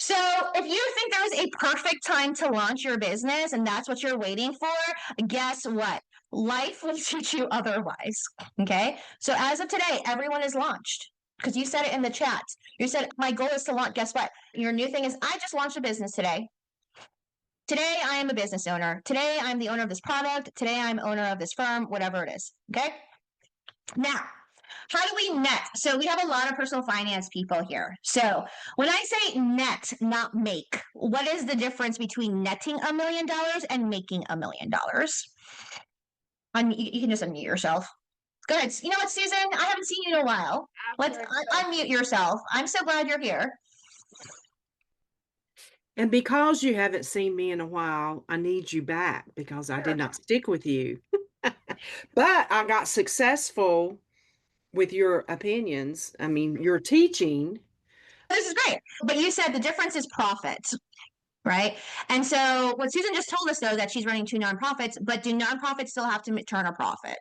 So if you think there is a perfect time to launch your business and that's what you're waiting for, guess what? Life will teach you otherwise. Okay. So as of today, everyone is launched because you said it in the chat. You said, my goal is to launch. Guess what? Your new thing is, I just launched a business today. Today, I am a business owner. Today, I'm the owner of this product. Today, I'm owner of this firm, whatever it is. Okay. Now, how do we net? So we have a lot of personal finance people here. So when I say net, not make, what is the difference between netting $1 million and making $1 million? You can just unmute yourself. Go ahead. You know what, Susan? I haven't seen you in a while. Let's unmute yourself. I'm so glad you're here. And because you haven't seen me in a while, I need you back because I did not stick with you. But I got successful with your opinions. I mean, your teaching. This is great. But you said the difference is profit, right? And so what Susan just told us, though, that she's running 2 nonprofits, but do nonprofits still have to turn a profit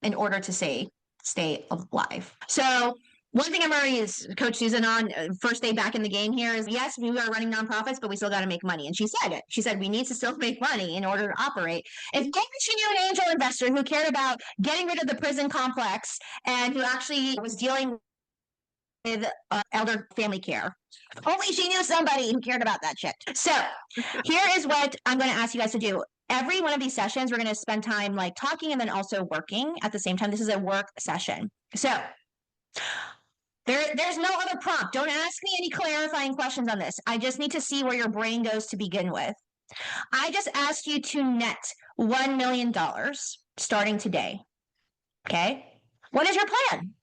in order to stay alive? So one thing I'm already is Coach Susan on first day back in the game here is, yes, we are running nonprofits, but we still got to make money. And she said it. She said we need to still make money in order to operate. If maybe she knew an angel investor who cared about getting rid of the prison complex and who actually was dealing with elder family care. Only she knew somebody who cared about that shit. So here is what I'm going to ask you guys to do. Every one of these sessions, we're going to spend time like talking and then also working at the same time. This is a work session. So there's no other prompt. Don't ask me any clarifying questions on this. I just need to see where your brain goes to begin with. I just asked you to net $1 million starting today. Okay. What is your plan?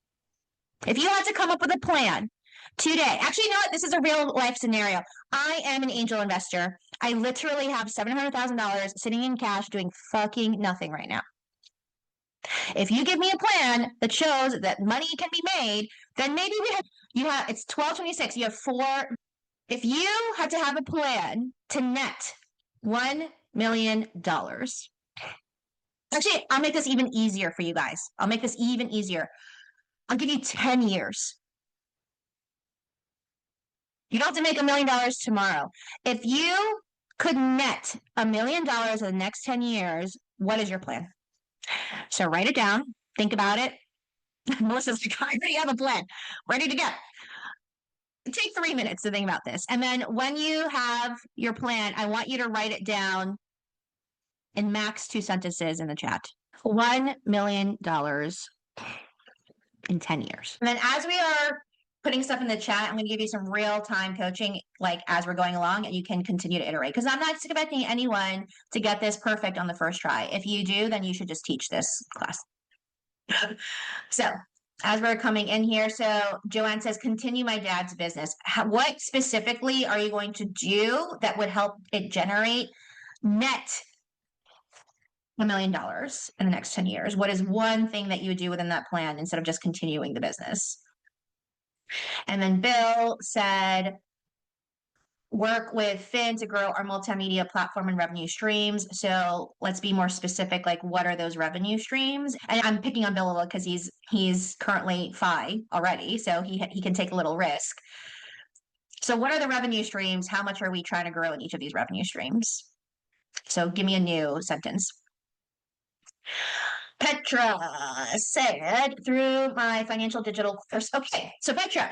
If you had to come up with a plan today, actually, you know what? This is a real life scenario. I am an angel investor. I literally have $700,000 sitting in cash doing fucking nothing right now. If you give me a plan that shows that money can be made, then maybe it's 1226. You have 4. If you had to have a plan to net $1 million, actually, I'll make this even easier for you guys. I'll make this even easier. I'll give you 10 years. You don't have to make $1 million tomorrow. If you could net $1 million in the next 10 years, what is your plan? So write it down. Think about it. Melissa's like, I already have a plan. Ready to go. Take 3 minutes to think about this. And then when you have your plan, I want you to write it down in max 2 sentences in the chat. $1 million in 10 years. And then as we are putting stuff in the chat, I'm going to give you some real-time coaching, like as we're going along, and you can continue to iterate. Because I'm not expecting anyone to get this perfect on the first try. If you do, then you should just teach this class. So as we're coming in here, so Joanne says, continue my dad's business. What specifically are you going to do that would help it generate net $1 million in the next 10 years? What is one thing that you would do within that plan instead of just continuing the business? And then Bill said, work with Finn to grow our multimedia platform and revenue streams. So let's be more specific, like what are those revenue streams? And I'm picking on Bill a little because he's currently FI already, so he can take a little risk. So what are the revenue streams? How much are we trying to grow in each of these revenue streams? So give me a new sentence. Petra said, through my financial digital course. Okay, so Petra,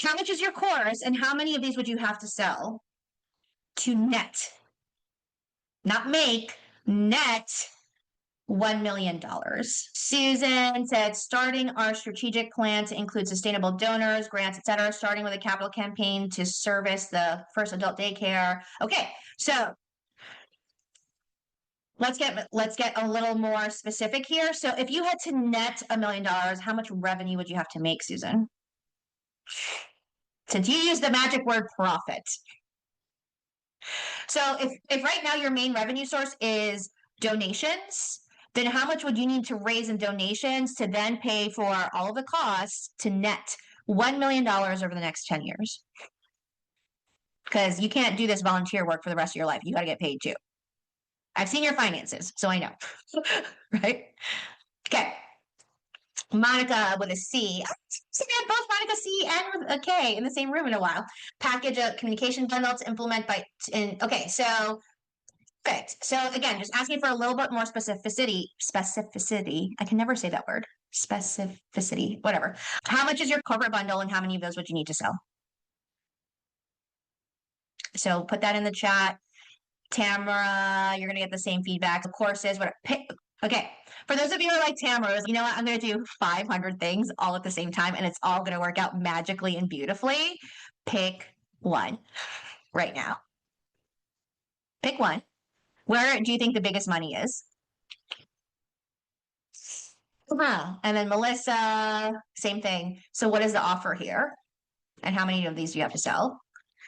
how much is your course and how many of these would you have to sell to net, not make, net $1 million? Susan said, starting our strategic plan to include sustainable donors, grants, etc., starting with a capital campaign to service the first adult daycare. Okay, so let's get a little more specific here. So if you had to net $1 million, how much revenue would you have to make, Susan? Since you use the magic word profit. So if right now your main revenue source is donations, then how much would you need to raise in donations to then pay for all of the costs to net $1 million over the next 10 years? Because you can't do this volunteer work for the rest of your life. You got to get paid too. I've seen your finances, so I know. Right? Okay. Monica with a C. So we had both Monica C and with a K in the same room in a while. Package a communication bundle to implement okay, so perfect. So again, just asking for a little bit more specificity. Specificity. I can never say that word. Specificity. Whatever. How much is your corporate bundle and how many of those would you need to sell? So put that in the chat. Tamara, you're gonna get the same feedback. The courses, what okay. For those of you who are like Tamara, you know what? I'm gonna do 500 things all at the same time, and it's all gonna work out magically and beautifully. Pick one right now. Pick one. Where do you think the biggest money is? And then Melissa, same thing. So what is the offer here? And how many of these do you have to sell?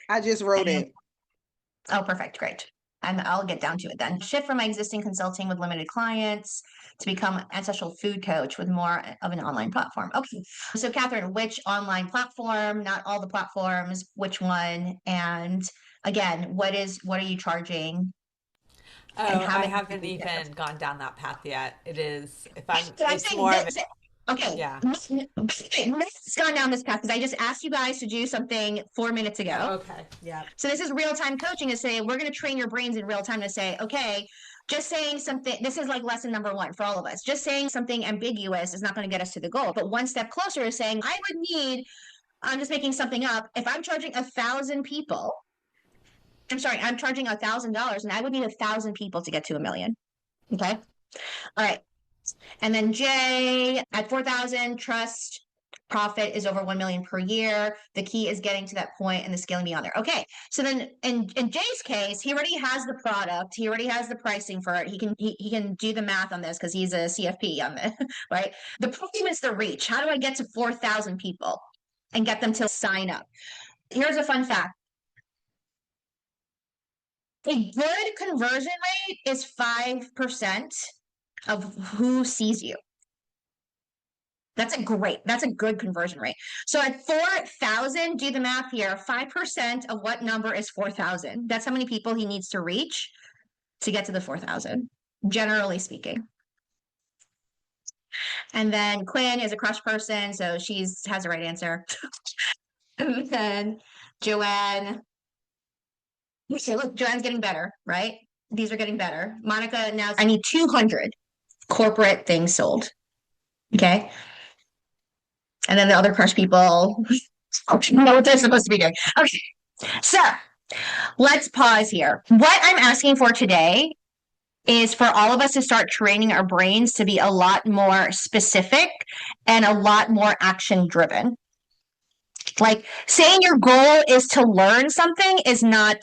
I just wrote And- it. Oh, perfect. Great. And I'll get down to it then. Shift from my existing consulting with limited clients to become ancestral food coach with more of an online platform. Okay. So Catherine, which online platform, not all the platforms, which one? And again, what are you charging? Oh, And how I many haven't people you get? even gone down that path yet. It is, if I'm, So I'm it's saying more of this, a, okay. yeah. It's gone down this path because I just asked you guys to do something 4 minutes ago. Oh, okay. Yeah. So this is real-time coaching to say, we're going to train your brains in real time to say, okay, just saying something, this is like lesson number 1 for all of us. Just saying something ambiguous is not going to get us to the goal. But one step closer is saying, I would need, I'm just making something up. If I'm charging 1,000 people, I'm sorry, I'm charging $1,000 and I would need 1,000 people to get to 1 million. Okay. All right. And then Jay at 4,000, trust profit is over 1 million per year. The key is getting to that point and the scaling beyond there. Okay. So then in Jay's case, he already has the product. He already has the pricing for it. He can do the math on this because he's a CFP on this, right? The problem is the reach. How do I get to 4,000 people and get them to sign up? Here's a fun fact. A good conversion rate is 5% of who sees you. That's a good conversion rate. So at 4,000, do the math here. 5% of what number is 4,000? That's how many people he needs to reach to get to the 4,000, generally speaking. And then Quinn is a crush person, so has the right answer. And then Joanne. Okay, look, Joanne's getting better, right? These are getting better. Monica, now I need 200 corporate things sold. Okay. And then the other crush people know what they're supposed to be doing. Okay. So let's pause here. What I'm asking for today is for all of us to start training our brains to be a lot more specific and a lot more action driven. Like saying your goal is to learn something is not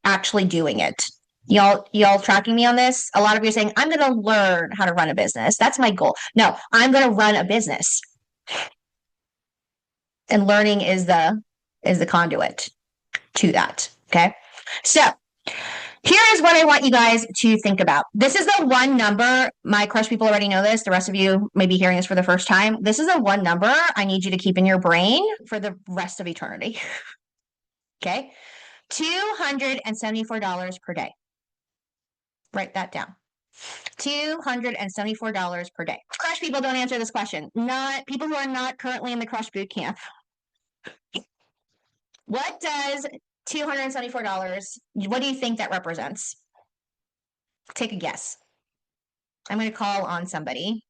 actually doing it. Y'all tracking me on this? A lot of you are saying, I'm going to learn how to run a business. That's my goal. No, I'm going to run a business. And learning is the conduit to that. Okay. So here is what I want you guys to think about. This is the one number. My crush people already know this. The rest of you may be hearing this for the first time. This is the one number I need you to keep in your brain for the rest of eternity. Okay. $274 per day. Write that down. $274 per day. Crush people, don't answer this question. Not people who are not currently in the crush boot camp. What does $274, what do you think that represents? Take a guess. I'm going to call on somebody.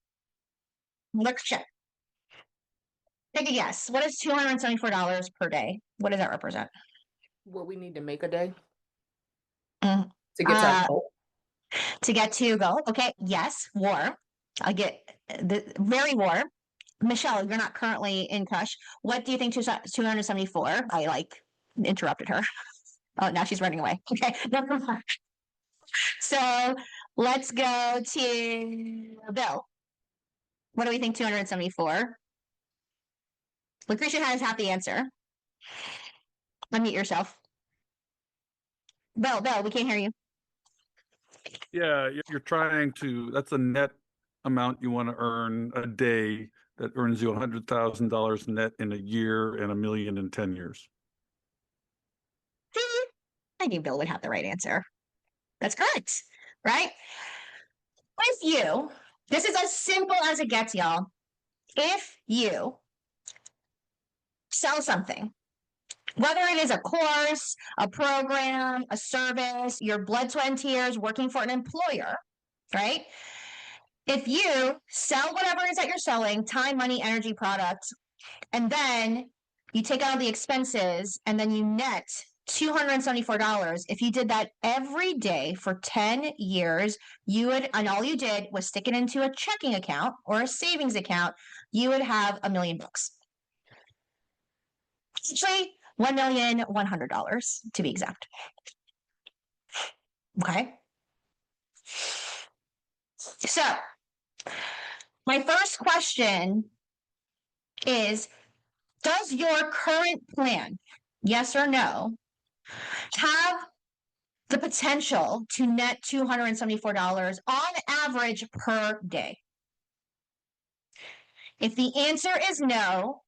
Let's check. Take a guess. What is $274 per day? What does that represent? What we need to make a day Mm. to get to our goal. To get to go. Okay. Yes. Warm. I'll get very warm. Michelle, you're not currently in crush. What do you think 274? I interrupted her. Oh, now she's running away. Okay. So let's go to Bill. What do we think 274? Lucretia has half the answer. Unmute yourself. Bill, we can't hear you. Yeah, you're trying to, that's a net amount you want to earn a day that earns you $100,000 net in a year and $1 million in 10 years. See, I knew Bill would have the right answer. That's correct, right? With you, this is as simple as it gets, y'all. if you sell something, whether it is a course, a program, a service, your blood, sweat, and tears working for an employer, right? If you sell whatever it is that you're selling, time, money, energy, product, and then you take out all the expenses and then you net $274. If you did that every day for 10 years, you would, and all you did was stick it into a checking account or a savings account, you would have $1 million. Actually, $1,100,000 to be exact. Okay. So, my first question is, does your current plan, yes or no, have the potential to net $274 on average per day? If the answer is no,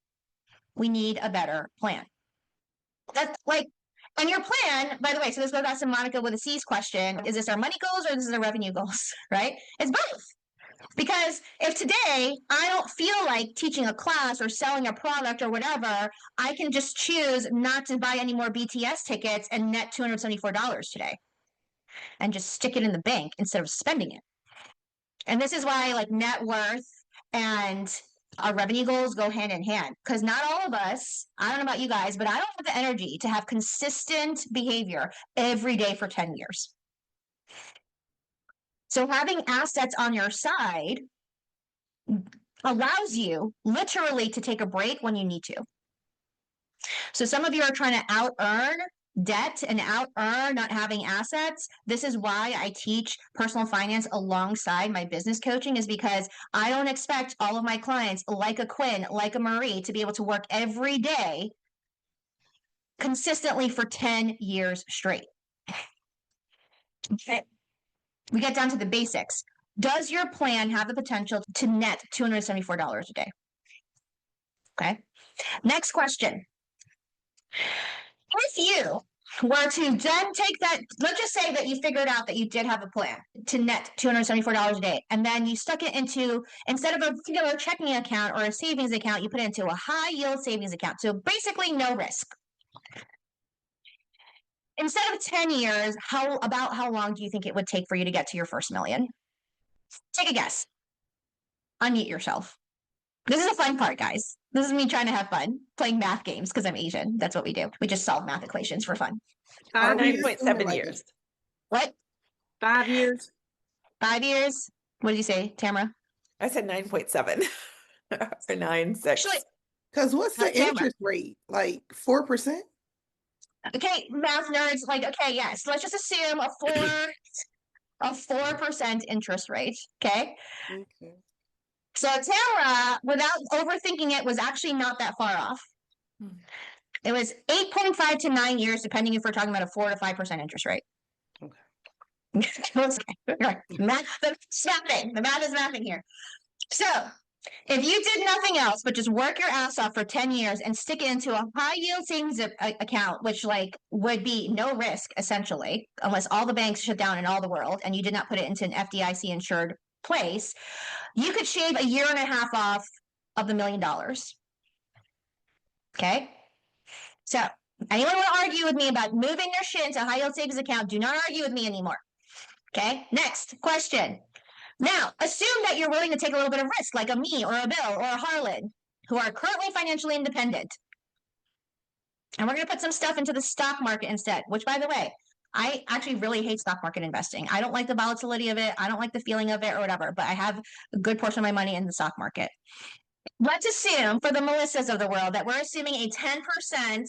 we need a better plan. That's like, and your plan, by the way, so this goes back to Monica with a C's question, is this our money goals or this is our revenue goals, right? It's both. Because if today I don't feel like teaching a class or selling a product or whatever, I can just choose not to buy any more BTS tickets and net $274 today and just stick it in the bank instead of spending it. And this is why like net worth and our revenue goals go hand in hand, because not all of us, I don't know about you guys, but I don't have the energy to have consistent behavior every day for 10 years. So having assets on your side allows you literally to take a break when you need to. So some of you are trying to out earn debt and out earn not having assets. This is why I teach personal finance alongside my business coaching, is because I don't expect all of my clients like a Quinn, like a Marie, to be able to work every day consistently for 10 years straight. Okay. We get down to the basics. Does your plan have the potential to net $274 a day? Okay. Next question. If you were to then take that, let's just say that you figured out that you did have a plan to net $274 a day, and then you stuck it into, instead of a regular checking account or a savings account, you put it into a high yield savings account. So basically no risk. Instead of 10 years, how long do you think it would take for you to get to your first million? Take a guess. Unmute yourself. This is the fun part, guys. This is me trying to have fun, playing math games because I'm Asian. That's what we do. We just solve math equations for fun. 5 years. 9.7 years. What? 5 years. 5 years? What did you say, Tamara? I said 9.7 or 9.6. Actually, Because what's the Tamara. interest rate? Like 4%? Okay, math nerds, like, okay, yes. Let's just assume a 4% interest rate. Okay. Okay. So Tamara, without overthinking it, was actually not that far off. It was 8.5 to 9 years, depending if we're talking about a 4 to 5% interest rate. Okay. Math, snapping. The math is mapping here. So if you did nothing else but just work your ass off for 10 years and stick it into a high yield savings account, which like would be no risk essentially, unless all the banks shut down in all the world and you did not put it into an FDIC insured place, you could shave 1.5 years off of the $1 million. Okay. So anyone want to argue with me about moving their shit into a high yield savings account, do not argue with me anymore. Okay. Next question. Now, assume that you're willing to take a little bit of risk, like a me or a Bill or a Harlan, who are currently financially independent. And we're going to put some stuff into the stock market instead, which, by the way, I actually really hate stock market investing. I don't like the volatility of it. I don't like the feeling of it or whatever, but I have a good portion of my money in the stock market. Let's assume, for the Melissas of the world, that we're assuming a 10%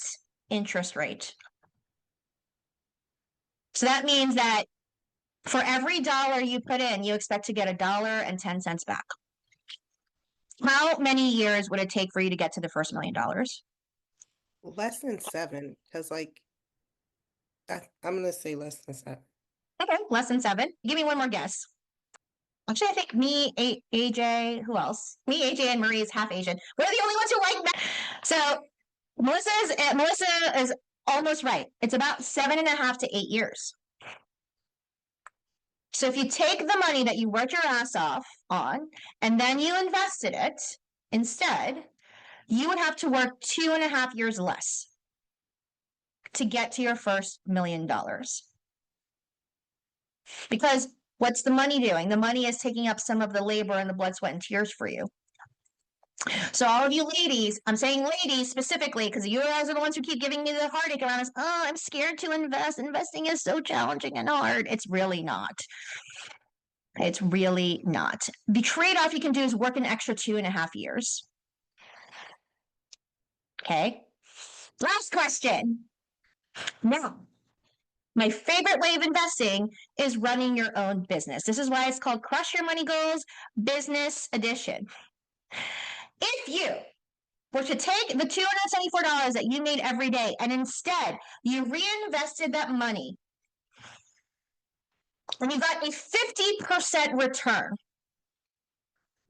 interest rate. So that means that for every dollar you put in, you expect to get $1.10 back. How many years would it take for you to get to the first $1 million? Less than 7, because like I'm gonna say less than 7. Okay, less than 7. Give me one more guess. Actually, I think me, AJ, who else? Me, AJ, and Marie is half Asian. We're the only ones who like that. So Melissa is almost right. It's about 7.5 to 8 years. So if you take the money that you worked your ass off on, and then you invested it, Instead, you would have to work 2.5 years less to get to your first $1 million. Because what's the money doing? The money is taking up some of the labor and the blood, sweat, and tears for you. So all of you ladies, I'm saying ladies specifically, because you guys are the ones who keep giving me the heartache around this. Oh, I'm scared to invest. Investing is so challenging and hard. It's really not. It's really not. The trade-off you can do is work an extra 2.5 years. Okay. Last question. Now, my favorite way of investing is running your own business. This is why it's called Crush Your Money Goals Business Edition. If you were to take the $274 that you made every day and instead you reinvested that money and you got a 50% return,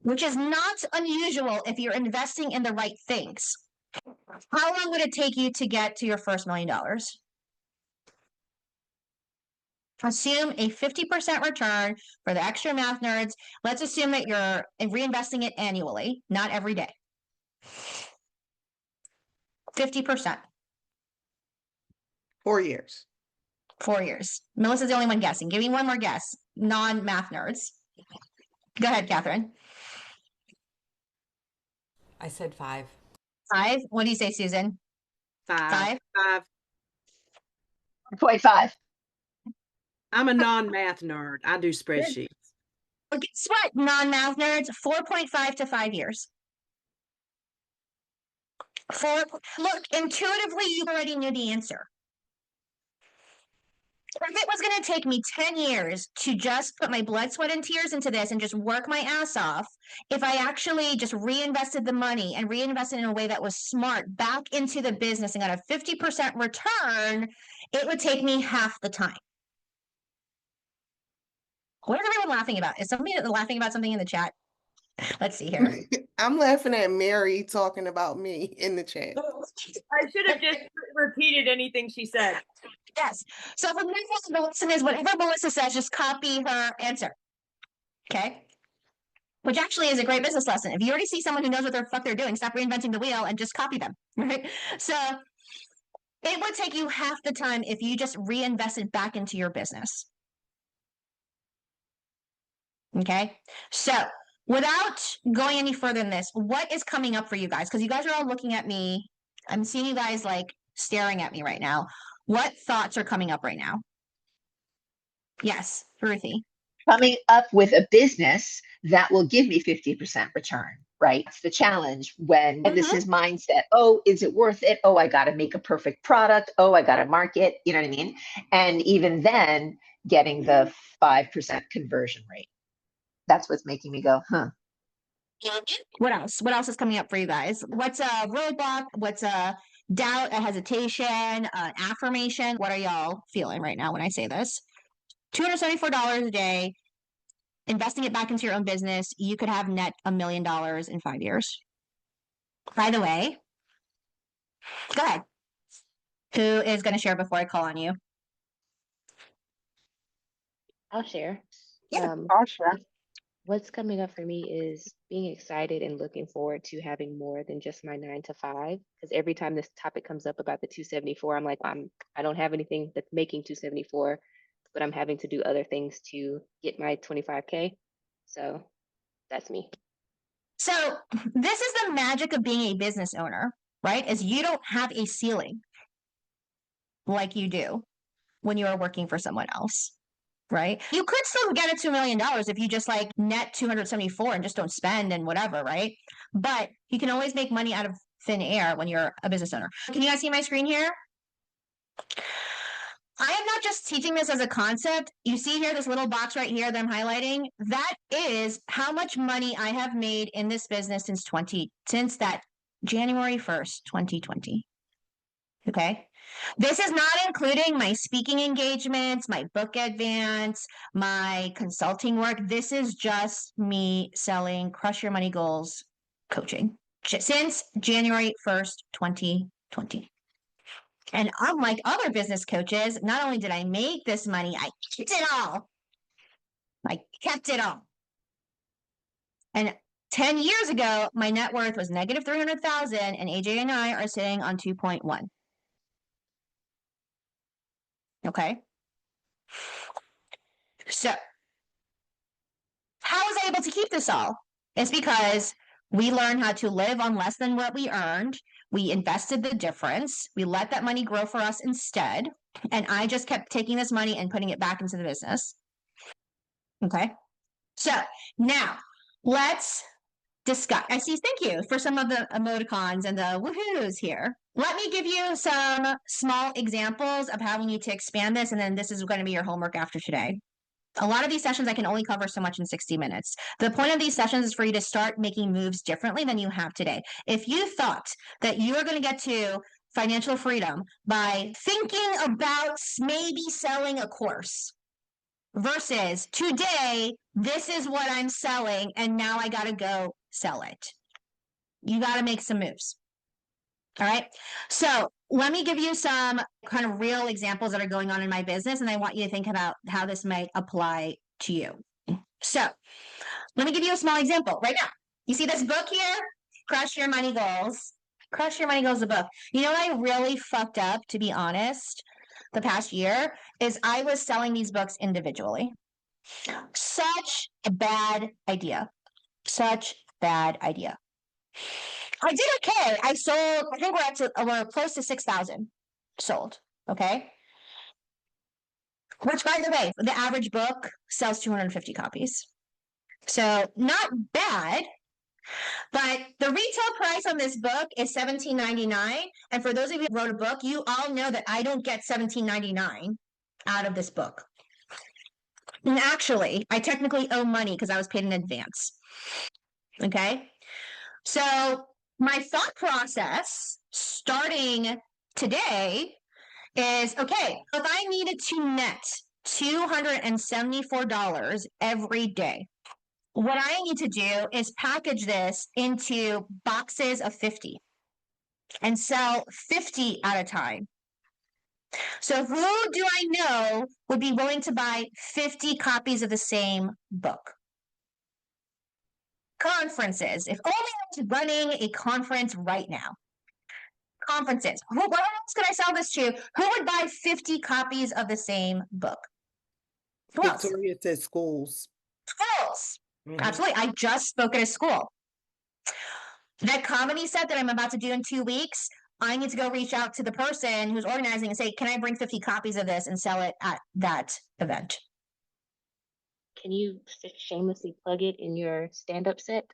which is not unusual if you're investing in the right things, how long would it take you to get to your first $1 million? Assume a 50% return for the extra math nerds. Let's assume that you're reinvesting it annually, not every day. 50%. 4 years. 4 years. Melissa's the only one guessing. Give me one more guess. Non-math nerds. Go ahead, Catherine. I said 5. 5. What do you say, Susan? 5. 5. 0.5. I'm a non-math nerd. I do spreadsheets. Well, guess what, non-math nerds? 4.5 to 5 years. Look, intuitively, you already knew the answer. If it was going to take me 10 years to just put my blood, sweat, and tears into this and just work my ass off, if I actually just reinvested the money and reinvested in a way that was smart back into the business and got a 50% return, it would take me half the time. What is everyone laughing about? Is somebody laughing about something in the chat? Let's see here. I'm laughing at Mary talking about me in the chat. I should have just repeated anything she said. Yes. So for the next one, the lesson is whatever Melissa says, just copy her answer. Okay. Which actually is a great business lesson. If you already see someone who knows what the fuck they're doing, stop reinventing the wheel and just copy them. Right. So it would take you half the time if you just reinvested back into your business. Okay. So without going any further than this, what is coming up for you guys? Because you guys are all looking at me. I'm seeing you guys like staring at me right now. What thoughts are coming up right now? Yes, Ruthie. Coming up with a business that will give me 50% return, right? That's the challenge when this is mindset. Oh, is it worth it? Oh, I got to make a perfect product. Oh, I got to market. You know what I mean? And even then, getting the 5% conversion rate. That's what's making me go, huh. What else? What else is coming up for you guys? What's a roadblock? What's a doubt, a hesitation, an affirmation? What are y'all feeling right now when I say this? $274 a day, investing it back into your own business, you could have net $1 million in 5 years. By the way, go ahead. Who is going to share before I call on you? I'll share. Yeah, I'll share. What's coming up for me is being excited and looking forward to having more than just my 9 to 5. Because every time this topic comes up about the 274, I'm like, I don't have anything that's making 274, but I'm having to do other things to get my 25K. So that's me. So this is the magic of being a business owner, right? Is you don't have a ceiling like you do when you are working for someone else. Right? You could still get it to $1 million if you just like net 274 and just don't spend and whatever, right? But you can always make money out of thin air when you're a business owner. Can you guys see my screen here? I am not just teaching this as a concept. You see here, this little box right here that I'm highlighting, that is how much money I have made in this business since that January 1st, 2020. Okay. This is not including my speaking engagements, my book advance, my consulting work. This is just me selling Crush Your Money Goals coaching since January 1st, 2020. And unlike other business coaches, not only did I make this money, I kept it all. I kept it all. And 10 years ago, my net worth was negative 300,000 and AJ and I are sitting on 2.1. Okay. So how was I able to keep this all? It's because we learned how to live on less than what we earned. We invested the difference. We let that money grow for us instead. And I just kept taking this money and putting it back into the business. Okay. So now let's discuss. I see. Thank you for some of the emoticons and the woohoos here. Let me give you some small examples of how we need to expand this. And then this is going to be your homework after today. A lot of these sessions I can only cover so much in 60 minutes. The point of these sessions is for you to start making moves differently than you have today. If you thought that you are going to get to financial freedom by thinking about maybe selling a course versus today, this is what I'm selling and now I got to go sell it. You got to make some moves. All right. So let me give you some kind of real examples that are going on in my business. And I want you to think about how this might apply to you. So let me give you a small example right now. You see this book here? Crush Your Money Goals. Crush Your Money Goals, the book. You know what I really fucked up, to be honest, the past year is I was selling these books individually. Such a bad idea. Such bad idea. I did okay. I sold, I think we're close to 6,000 sold. Okay. Which, by the way, the average book sells 250 copies. So not bad, but the retail price on this book is $17.99. And for those of you who wrote a book, you all know that I don't get $17.99 out of this book. And actually, I technically owe money because I was paid in advance. Okay. So my thought process starting today is, okay, if I needed to net $274 every day, what I need to do is package this into boxes of 50 and sell 50 at a time. So who do I know would be willing to buy 50 copies of the same book? Conferences. If only I was running a conference right now. Conferences. What else could I sell this to? Who would buy 50 copies of the same book? Who else? Victoria said schools. Schools. Absolutely. I just spoke at a school. That comedy set that I'm about to do in 2 weeks, I need to go reach out to the person who's organizing and say, can I bring 50 copies of this and sell it at that event? Can you shamelessly plug it in your stand-up set?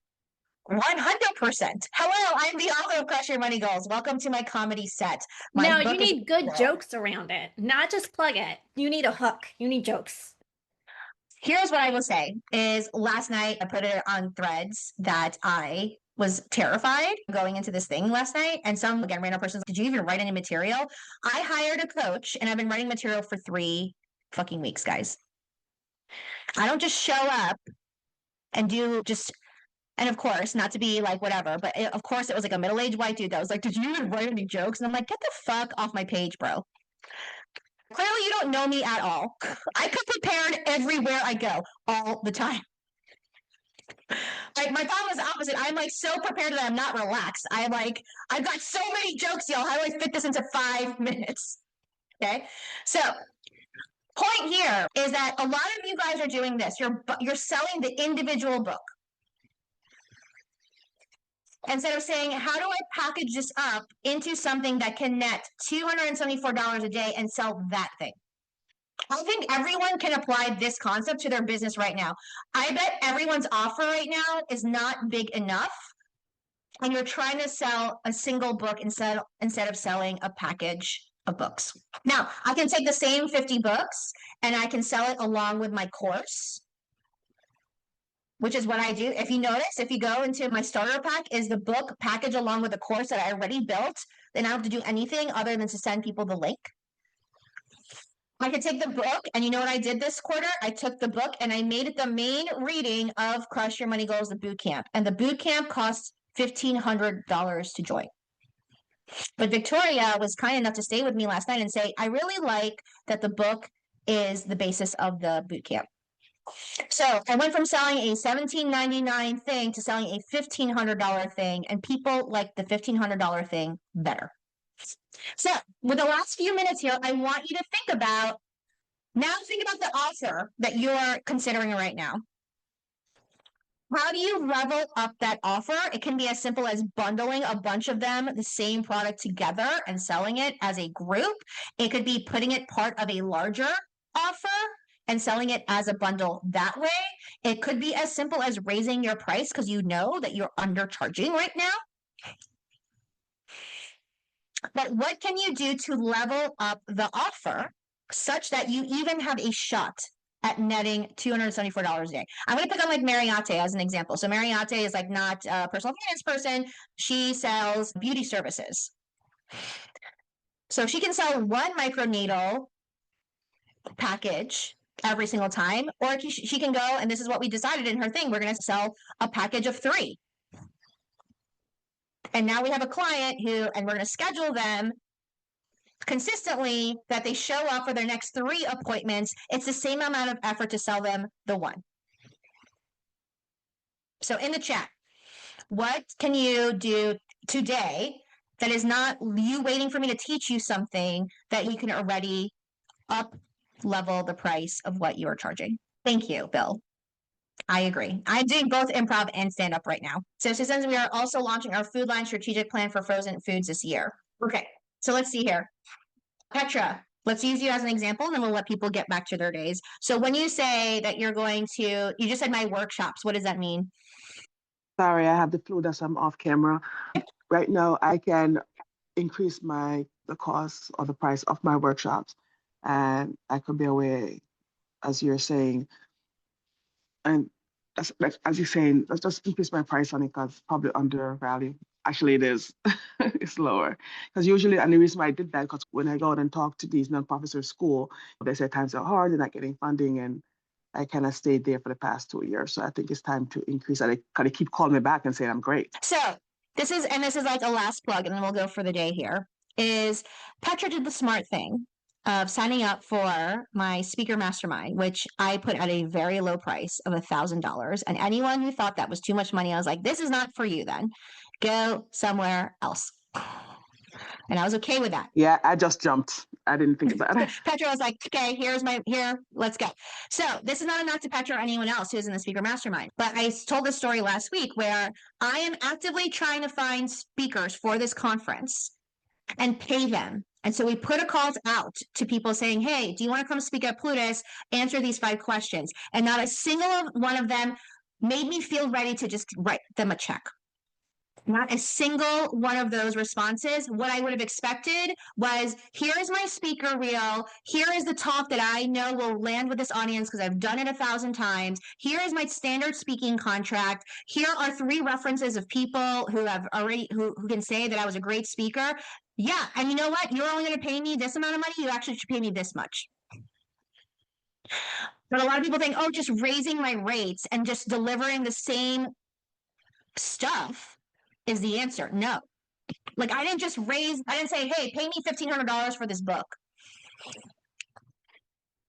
100%. Hello, I'm the author of Crush Your Money Goals. Welcome to my comedy set. No, you need good jokes around it, not just plug it. You need a hook. You need jokes. Here's what I will say is last night I put it on Threads that I was terrified going into this thing last night. And some, again, random person, did you even write any material? I hired a coach and I've been writing material for 3 fucking weeks, guys. I don't just show up and do just, and of course, not to be like whatever, but of course it was like a middle-aged white dude that was like, did you even write any jokes? And I'm like, get the fuck off my page, bro. Clearly you don't know me at all. I come prepared everywhere I go, all the time. Like my thought was opposite. I'm like so prepared that I'm not relaxed. I've got so many jokes, y'all. How do I fit this into 5 minutes? Okay. So point here is that a lot of you guys are doing this. You're selling the individual book. Instead of saying, how do I package this up into something that can net $274 a day and sell that thing? I think everyone can apply this concept to their business right now. I bet everyone's offer right now is not big enough. And you're trying to sell a single book instead of selling a package of books. Now, I can take the same 50 books and I can sell it along with my course, which is what I do. If you notice, if you go into my starter pack, is the book package along with the course that I already built. Then I don't have to do anything other than to send people the link. I could take the book, and you know what I did this quarter? I took the book and I made it the main reading of Crush Your Money Goals, the boot camp. And the boot camp costs $1,500 to join. But Victoria was kind enough to stay with me last night and say, I really like that the book is the basis of the boot camp. So I went from selling a $17.99 thing to selling a $1,500 thing, and people like the $1,500 thing better. So with the last few minutes here, I want you to think about the offer that you're considering right now. How do you level up that offer? It can be as simple as bundling a bunch of them, the same product together and selling it as a group. It could be putting it part of a larger offer and selling it as a bundle that way. It could be as simple as raising your price because you know that you're undercharging right now. But what can you do to level up the offer such that you even have a shot at netting $274 a day? I'm going to pick on like Mariate as an example. So Mariate is like not a personal finance person. She sells beauty services. So she can sell one microneedle package every single time, or she can go, and this is what we decided in her thing, we're going to sell a package of 3. And now we have a client and we're going to schedule them consistently that they show up for their next 3 appointments. It's the same amount of effort to sell them the one. So in the chat, what can you do today that is not you waiting for me to teach you something that you can already up level the price of what you are charging? Thank you, Bill. I agree. I'm doing both improv and stand up right now. So since we are also launching our food line strategic plan for frozen foods this year. Okay, so let's see here. Petra, let's use you as an example, and then we'll let people get back to their days. So when you say that you're going to, you just said my workshops, what does that mean? Sorry, I have the flu, that's why I'm off camera. Right now, I can increase the cost or the price of my workshops, and I could be away, as you're saying. And as you're saying, let's just increase my price on it because it's probably undervalued. Actually, it is. It's lower. Because usually, and the reason why I did that, because when I go out and talk to these nonprofits or school, they say times are hard, they're not getting funding, and I kind of stayed there for the past 2 years. So I think it's time to increase that. They kind of keep calling me back and saying I'm great. So this is like a last plug, and then we'll go for the day here, is Petra did the smart thing of signing up for my speaker mastermind, which I put at a very low price of $1,000. And anyone who thought that was too much money, I was like, this is not for you then. Go somewhere else. And I was okay with that. Yeah, I just jumped. I didn't think about it. Petra was like, okay, let's go. So this is not a knock to Petra or anyone else who's in the speaker mastermind. But I told this story last week where I am actively trying to find speakers for this conference and pay them. And so we put a call out to people saying, hey, do you want to come speak at Plutus? Answer these 5 questions. And not a single one of them made me feel ready to just write them a check. Not a single one of those responses. What I would have expected was, here is my speaker reel. Here is the talk that I know will land with this audience because I've done it 1,000 times. Here is my standard speaking contract. Here are 3 references of people who have already, who can say that I was a great speaker. Yeah, and you know what? You're only going to pay me this amount of money. You actually should pay me this much. But a lot of people think, oh, just raising my rates and just delivering the same stuff is the answer. No. Like I didn't say, hey, pay me $1,500 for this book.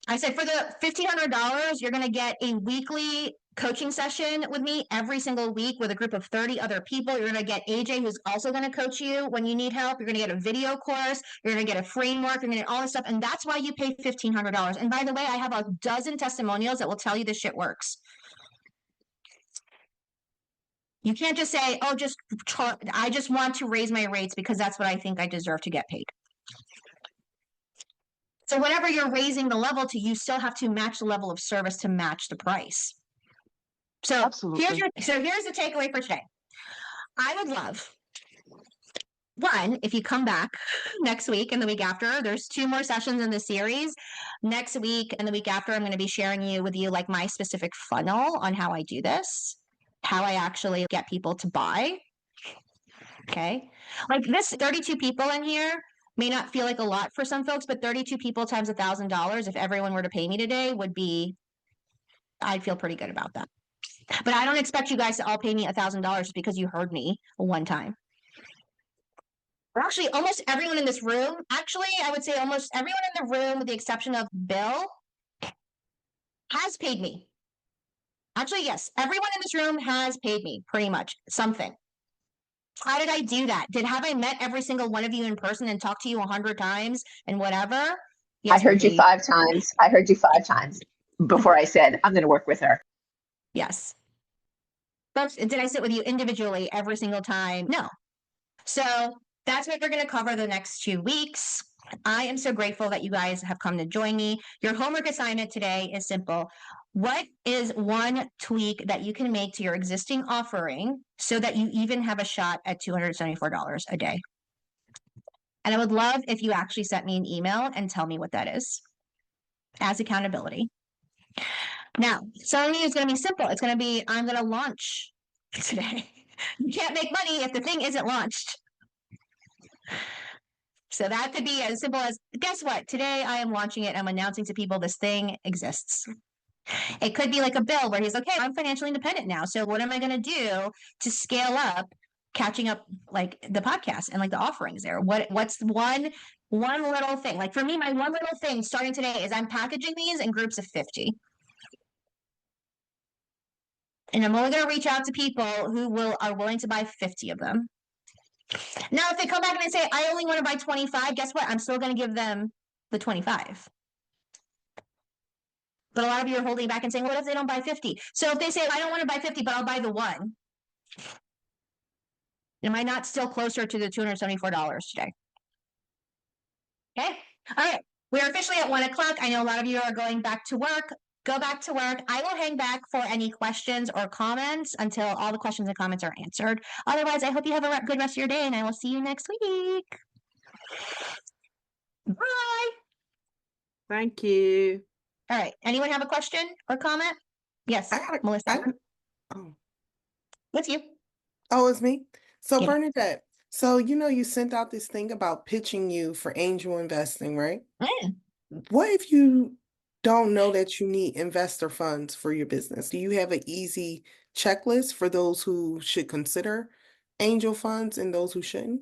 I said, for the $1,500, you're going to get a weekly coaching session with me every single week with a group of 30 other people. You're going to get AJ, who's also going to coach you when you need help. You're going to get a video course. You're going to get a framework. You're going to get all this stuff. And that's why you pay $1,500. And by the way, I have a dozen testimonials that will tell you this shit works. You can't just say, oh, I just want to raise my rates because that's what I think I deserve to get paid. So whenever you're raising the level to, you still have to match the level of service to match the price. So Absolutely. here's the takeaway for today. I would love, one, if you come back next week and the week after, there's 2 more sessions in the series. Next week and the week after, I'm going to be sharing with you like my specific funnel on how I do this, how I actually get people to buy. Okay. Like this 32 people in here may not feel like a lot for some folks, but 32 people times $1,000, if everyone were to pay me today, I'd feel pretty good about that. But I don't expect you guys to all pay me $1,000 because you heard me one time. Actually, almost everyone in this room, I would say almost everyone in the room, with the exception of Bill, has paid me Actually, yes, everyone in this room has paid me pretty much something. How did I do that? Have I met every single one of you in person and talked to you 100 times and whatever? Yes, I heard you Ruthie. 5 times. I heard you 5 times before I said, I'm going to work with her. Yes. But did I sit with you individually every single time? No. So that's what we're going to cover the next 2 weeks. I am so grateful that you guys have come to join me. Your homework assignment today is simple. What is one tweak that you can make to your existing offering so that you even have a shot at $274 a day? And I would love if you actually sent me an email and tell me what that is as accountability. Now, some of you is going to be simple. It's going to be, I'm going to launch today. You can't make money if the thing isn't launched. So that could be as simple as, guess what? Today I am launching it. I'm announcing to people this thing exists. It could be like a Bill where he's like, okay, I'm financially independent now. So what am I going to do to scale up, catching up like the podcast and like the offerings there? What's one little thing? Like for me, my one little thing starting today is I'm packaging these in groups of 50. And I'm only going to reach out to people who are willing to buy 50 of them. Now, if they come back and they say, I only want to buy 25, guess what? I'm still going to give them the 25. But a lot of you are holding back and saying, what if they don't buy 50? So if they say, I don't want to buy 50, but I'll buy the one. Am I not still closer to the $274 today? Okay. All right. We are officially at 1 o'clock. I know a lot of you are going back to work. Go back to work. I will hang back for any questions or comments until all the questions and comments are answered. Otherwise, I hope you have a good rest of your day and I will see you next week. Bye. Thank you. All right. Anyone have a question or comment? Yes, Melissa. With you. Oh, it's me. So Yeah. Bernadette, so you sent out this thing about pitching you for angel investing, right? What if you don't know that you need investor funds for your business? Do you have an easy checklist for those who should consider angel funds and those who shouldn't?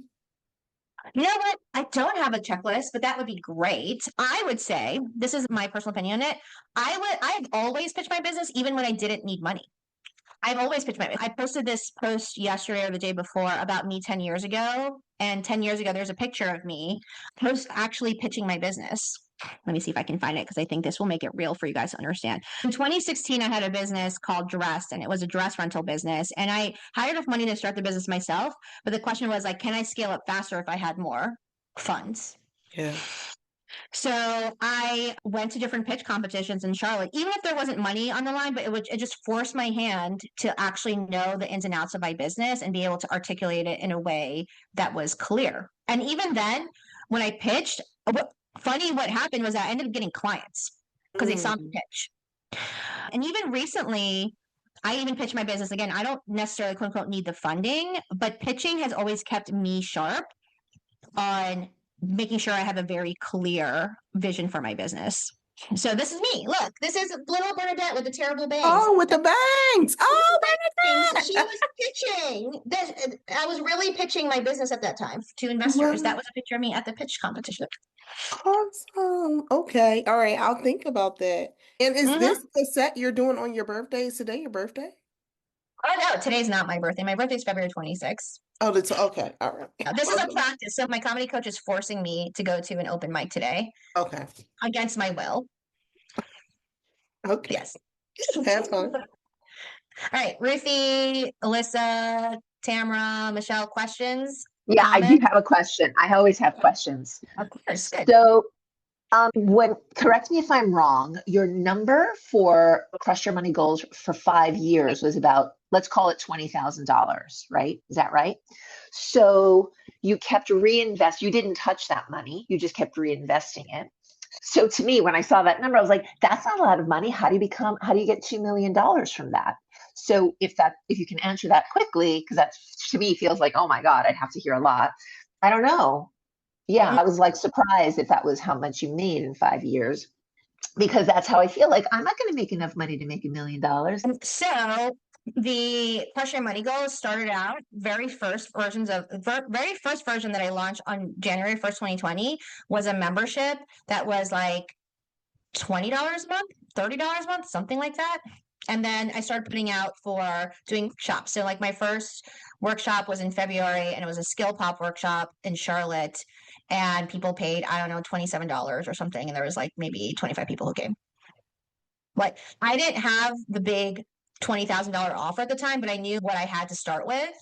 You know what? I don't have a checklist, but that would be great. I would say, this is my personal opinion on it. I've always pitched my business even when I didn't need money. I've always pitched I posted this post yesterday or the day before about me 10 years ago. And 10 years ago, there's a picture of me actually pitching my business. Let me see if I can find it because I think this will make it real for you guys to understand. In 2016, I had a business called Dressed, and it was a dress rental business. And I had enough money to start the business myself. But the question was like, can I scale up faster if I had more funds? Yeah. So I went to different pitch competitions in Charlotte, even if there wasn't money on the line, but it just forced my hand to actually know the ins and outs of my business and be able to articulate it in a way that was clear. And even then, when I pitched, what happened was that I ended up getting clients because they saw me pitch. And even recently, I even pitched my business again. I don't necessarily quote unquote need the funding, but pitching has always kept me sharp on making sure I have a very clear vision for my business. So this is me. Look, this is little Bernadette with the terrible bangs. Oh, with the bangs. Oh, Bernadette. She was pitching. I was really pitching my business at that time to investors. That was a picture of me at the pitch competition. Awesome. Okay. All right. I'll think about that. And is this the set you're doing on your birthday? Is today your birthday? Oh, no, today's not my birthday. My birthday is February 26th. Oh, that's okay. All right. This is a practice. So my comedy coach is forcing me to go to an open mic today. Okay. Against my will. Okay. Yes. Have fun. All right. Ruthie, Alyssa, Tamara, Michelle, questions? Yeah, comments? I do have a question. I always have questions. Of course. Good. So correct me if I'm wrong, your number for Crush Your Money Goals for 5 years was about, let's call it $20,000, right? Is that right? So you kept you didn't touch that money. You just kept reinvesting it. So to me, when I saw that number, I was like, that's not a lot of money. How do you get $2 million from that? So if you can answer that quickly, because that to me feels like, oh my God, I'd have to hear a lot. I don't know. Yeah, I was like surprised if that was how much you made in 5 years, because that's how I feel like I'm not going to make enough money to make $1 million. So the Crush Your Money Goals started out very first version that I launched on January 1st, 2020 was a membership that was like $20 a month, $30 a month, something like that. And then I started putting out for doing workshops. So like my first workshop was in February, and it was a skill pop workshop in Charlotte, and people paid, I don't know, $27 or something, and there was like maybe 25 people who came. Like I didn't have the big $20,000 offer at the time, but I knew what I had to start with,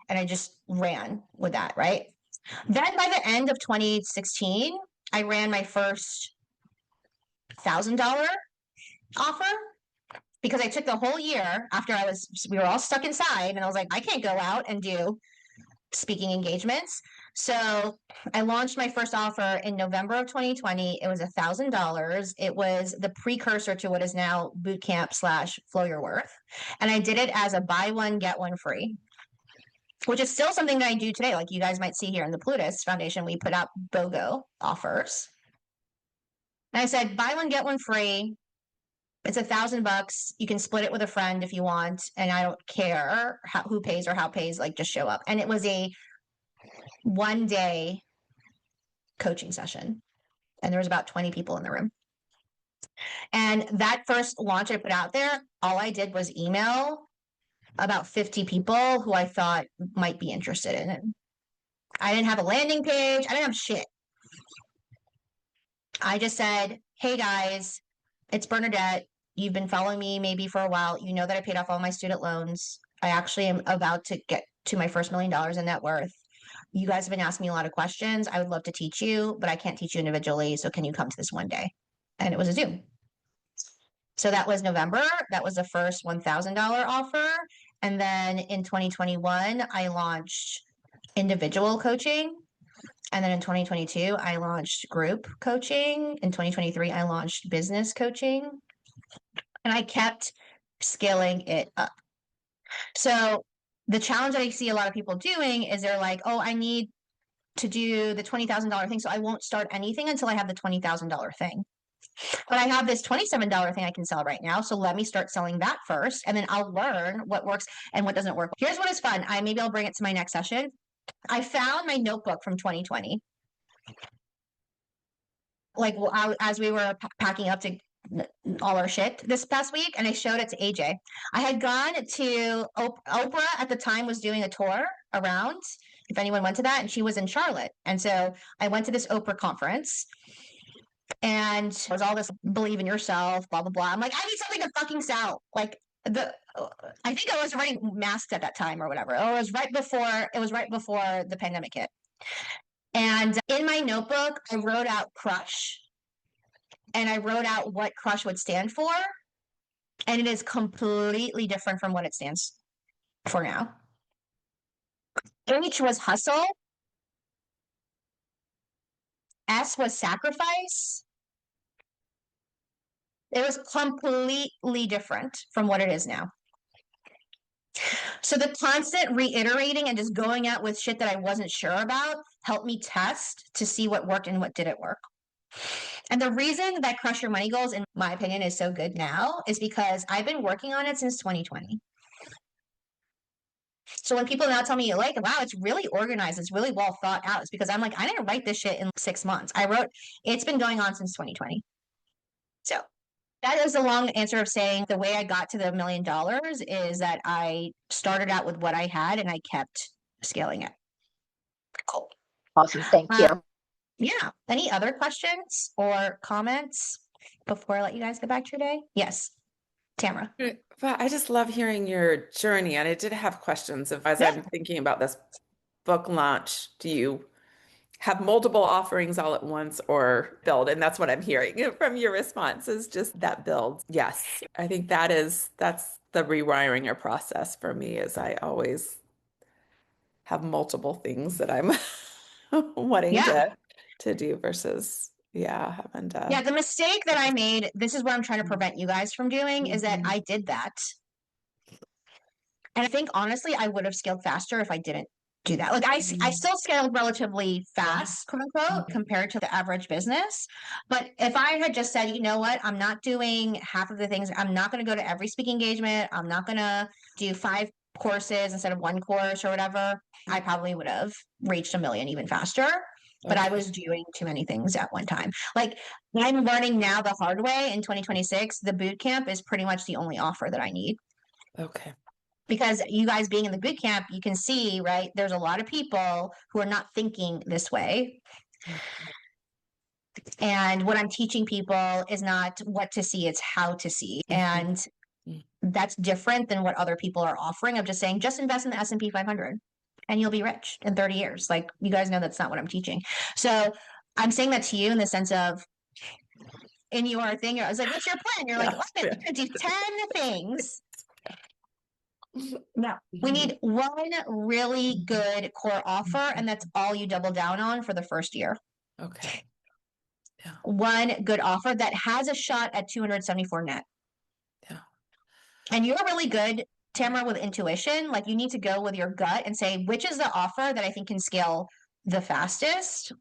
and I just ran with that, right? Then by the end of 2016, I ran my first $1,000 offer, because I took the whole year after we were all stuck inside, and I was like, I can't go out and do speaking engagements. So I launched my first offer in November of 2020. It was $1,000. It was the precursor to what is now bootcamp / Flow Your Worth. And I did it as a buy one, get one free, which is still something that I do today. Like you guys might see here in the Plutus Foundation, we put out BOGO offers. And I said, buy one, get one free. It's $1,000. You can split it with a friend if you want. And I don't care who pays or how pays, like just show up. And it was a 1-day coaching session. And there was about 20 people in the room. And that first launch I put out there, all I did was email about 50 people who I thought might be interested in it. I didn't have a landing page. I didn't have shit. I just said, hey guys, it's Bernadette. You've been following me maybe for a while. You know that I paid off all my student loans. I actually am about to get to my first $1 million in net worth. You guys have been asking me a lot of questions. I would love to teach you, but I can't teach you individually. So can you come to this one day? And it was a Zoom. So that was November. That was the first $1,000 offer. And then in 2021, I launched individual coaching. And then in 2022, I launched group coaching. In 2023, I launched business coaching. And I kept scaling it up. So the challenge that I see a lot of people doing is they're like, oh, I need to do the $20,000 thing. So I won't start anything until I have the $20,000 thing. But I have this $27 thing I can sell right now. So let me start selling that first. And then I'll learn what works and what doesn't work. Here's what is fun. Maybe I'll bring it to my next session. I found my notebook from 2020. Like as we were packing up to all our shit this past week, and I showed it to AJ. I had gone to Oprah at the time was doing a tour around, if anyone went to that, and she was in Charlotte. And so I went to this Oprah conference, and there was all this believe in yourself, blah, blah, blah. I'm like, I need something to fucking sell. Like I think I was writing masks at that time or whatever. Or it was right before the pandemic hit. And in my notebook, I wrote out crush. And I wrote out what crush would stand for. And it is completely different from what it stands for now. H was hustle. S was sacrifice. It was completely different from what it is now. So the constant reiterating and just going out with shit that I wasn't sure about helped me test to see what worked and what didn't work. And the reason that Crush Your Money Goals, in my opinion, is so good now is because I've been working on it since 2020. So when people now tell me, like, wow, it's really organized, it's really well thought out, it's because I'm like, I didn't write this shit in 6 months. It's been going on since 2020. So that is a long answer of saying the way I got to the $1 million is that I started out with what I had and I kept scaling it. Cool. Awesome. Thank you. Yeah. Any other questions or comments before I let you guys get back to your day? Yes. Tamara. But I just love hearing your journey. And I did have questions as I'm thinking about this book launch. Do you have multiple offerings all at once or build? And that's what I'm hearing from your response is just that build. Yes. I think that's the rewiring your process for me is I always have multiple things that I'm wanting to do versus having to. Yeah, the mistake that I made, this is what I'm trying to prevent you guys from doing, is that I did that. And I think honestly, I would have scaled faster if I didn't do that. Like I still scaled relatively fast, quote unquote, compared to the average business. But if I had just said, you know what, I'm not doing half of the things, I'm not going to go to every speaking engagement, I'm not going to do 5 courses instead of 1 course or whatever, I probably would have reached $1 million even faster. but I Okay. was doing too many things at one time. Like I'm learning now the hard way in 2026. The boot camp is pretty much the only offer that I need. Okay. Because you guys being in the boot camp, you can see, right? There's a lot of people who are not thinking this way. And what I'm teaching people is not what to see, it's how to see. And that's different than what other people are offering. I'm just saying, just invest in the S&P 500 and you'll be rich in 30 years. Like you guys know that's not what I'm teaching. So I'm saying that to you in the sense of in your thing, I was like, what's your plan? You're like, look, you can do 10 things. No, we need one really good core offer, and that's all you double down on for the first year. Okay. Yeah. One good offer that has a shot at 274 net. Yeah. And you're really good, Tamara, with intuition. Like you need to go with your gut and say, which is the offer that I think can scale the fastest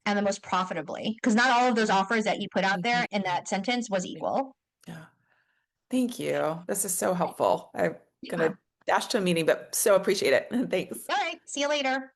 and the most profitably? Because not all of those offers that you put out there in that sentence was equal. Yeah. Thank you. This is so helpful. I'm going to dash to a meeting, but so appreciate it. Thanks. All right. See you later.